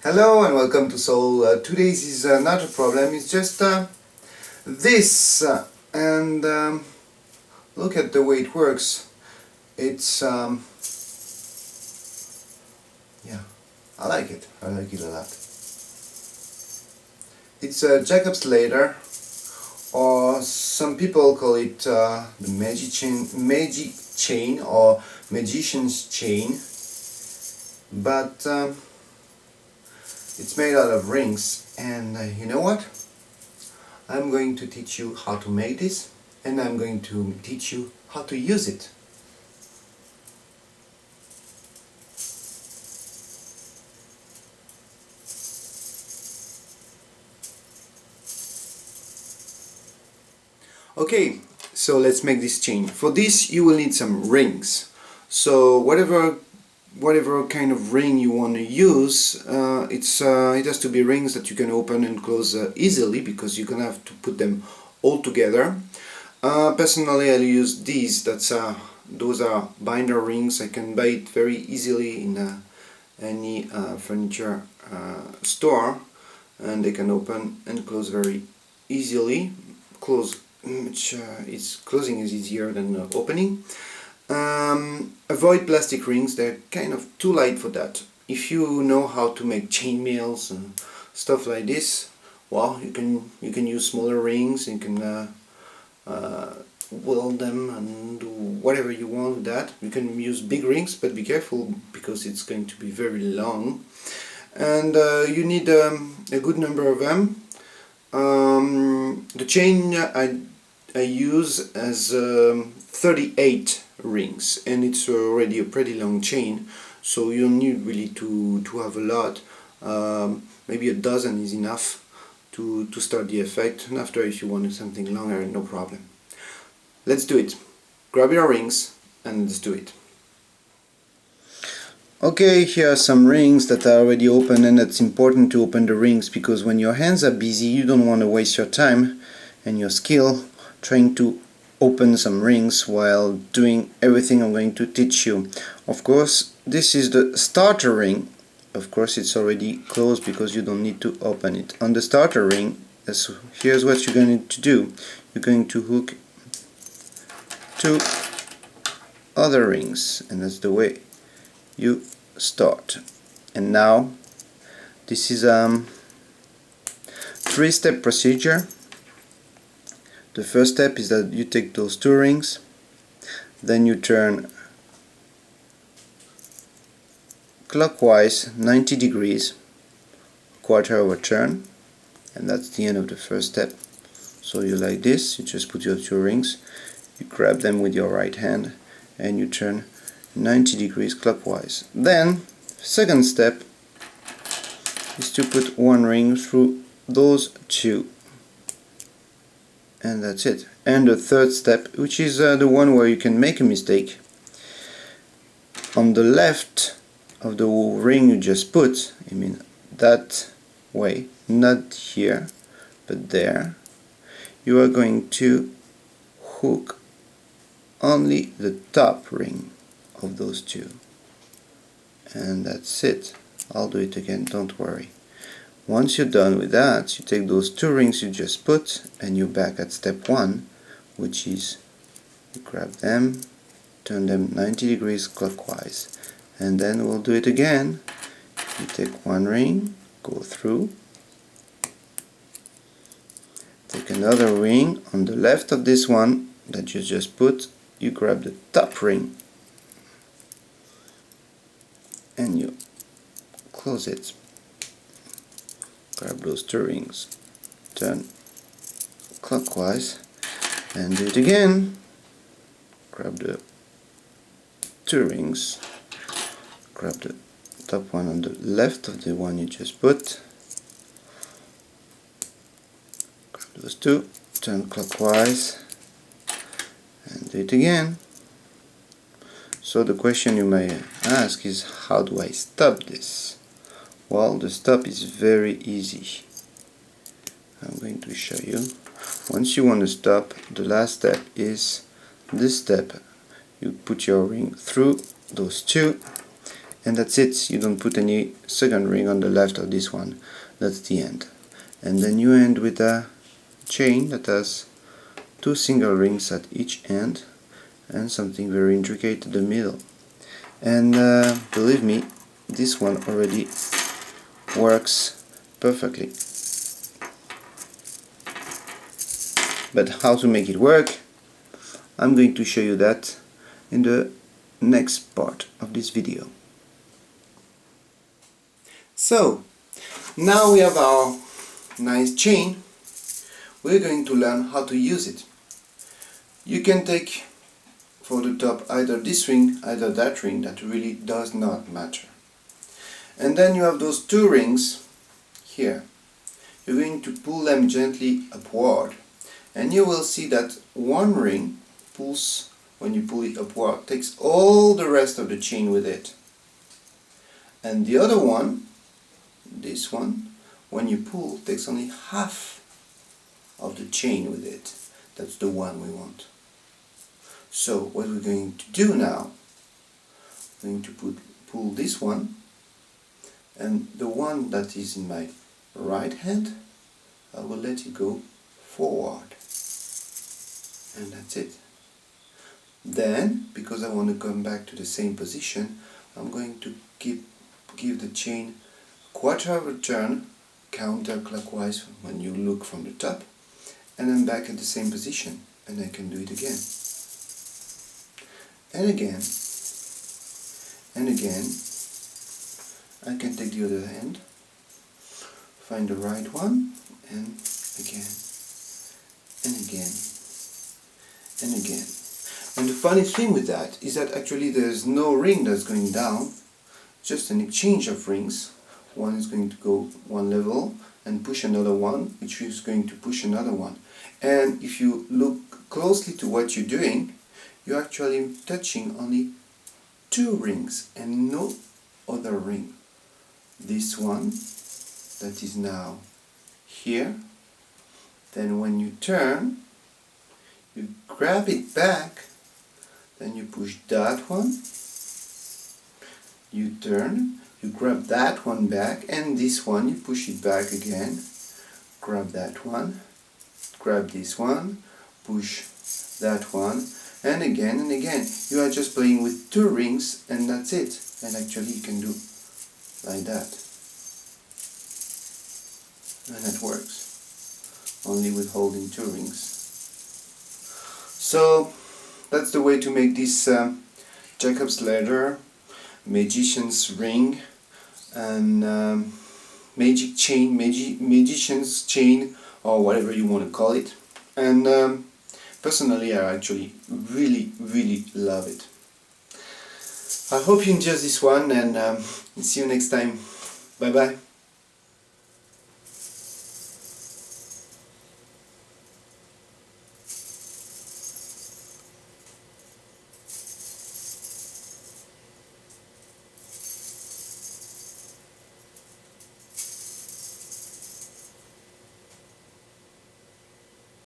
Hello and welcome to Soul. Today's is not a problem, it's just this and look at the way it works. It's yeah, I like it a lot. It's a Jacob's ladder, or some people call it the magic chain or magician's chain, but it's made out of rings, and you know what? I'm going to teach you how to make this, and I'm going to teach you how to use it. Okay, so let's make this chain. For this you will need some rings. So whatever kind of ring you want to use, it has to be rings that you can open and close easily, because you're gonna have to put them all together. Personally, I'll use these. Those are binder rings. I can buy it very easily in any furniture store, and they can open and close very easily. Closing is easier than opening. Avoid plastic rings, they're kind of too light for that. If you know how to make chainmails and stuff like this, well, you can use smaller rings. You can weld them and do whatever you want with that. You can use big rings, but be careful because it's going to be very long. And you need a good number of them. The chain I use as 38 rings, and it's already a pretty long chain, so you don't need really to have a lot. Maybe a dozen is enough to start the effect, and after, if you want something longer, no problem. Let's do it. Grab your rings and let's do it. Okay, here are some rings that are already open, and it's important to open the rings because when your hands are busy, you don't want to waste your time and your skill trying to open some rings while doing everything I'm going to teach you. Of course, this is the starter ring. Of course, it's already closed because you don't need to open it. On the starter ring, here's what you're going to do. You're going to hook two other rings, and that's the way you start. And now this is a three-step procedure. The first step is that you take those two rings, then you turn clockwise 90 degrees, quarter of a turn, and that's the end of the first step. So you like this, you just put your two rings, you grab them with your right hand, and you turn 90 degrees clockwise. Then, second step is to put one ring through those two. And that's it. And the third step, which is the one where you can make a mistake. On the left of the ring you just put, I mean that way, not here, but there, you are going to hook only the top ring of those two. And that's it. I'll do it again, don't worry. Once you're done with that, you take those two rings you just put and you're back at step one, which is you grab them, turn them 90 degrees clockwise, and then we'll do it again. You take one ring, go through, take another ring on the left of this one that you just put, you grab the top ring and you close it. Grab those two rings, turn clockwise, and do it again. Grab the two rings, grab the top one on the left of the one you just put, grab those two, turn clockwise, and do it again. So the question you may ask is, how do I stop this? Well, the stop is very easy. I'm going to show you. Once you want to stop, the last step is this step. You put your ring through those two and that's it. You don't put any second ring on the left of this one. That's the end. And then you end with a chain that has 2 single rings at each end and something very intricate in the middle. And believe me, this one already works perfectly. But how to make it work, I'm going to show you that in the next part of this video. So, now we have our nice chain. We're going to learn how to use it. You can take for the top either this ring, either that ring, that really does not matter. And then you have those 2 rings here. You're going to pull them gently upward, and you will see that one ring pulls, when you pull it upward, takes all the rest of the chain with it. And the other one, this one, when you pull, takes only half of the chain with it. That's the one we want. So what we're going to do now, we're going to pull this one, and the one that is in my right hand, I will let it go forward. And that's it. Then, because I want to come back to the same position, I'm going to give the chain a quarter of a turn counterclockwise when you look from the top, and I'm back at the same position, and I can do it again. And again. And again. I can take the other hand, find the right one, and again. And again. And again. And the funny thing with that is that actually there's no ring that's going down, just an exchange of rings. One is going to go one level and push another one, which is going to push another one. And if you look closely to what you're doing, you're actually touching only 2 rings and no other ring. This one that is now here, then when you turn, you grab it back, then you push that one, you turn, you grab that one back, and this one you push it back again, grab that one, grab this one, push that one, and again and again. You are just playing with 2 rings and that's it. And actually you can do like that. And that works. Only with holding 2 rings. So that's the way to make this Jacob's ladder, magician's ring, and magic chain, magician's chain, or whatever you want to call it. And personally, I actually really love it. I hope you enjoyed this one, and see you next time. Bye bye.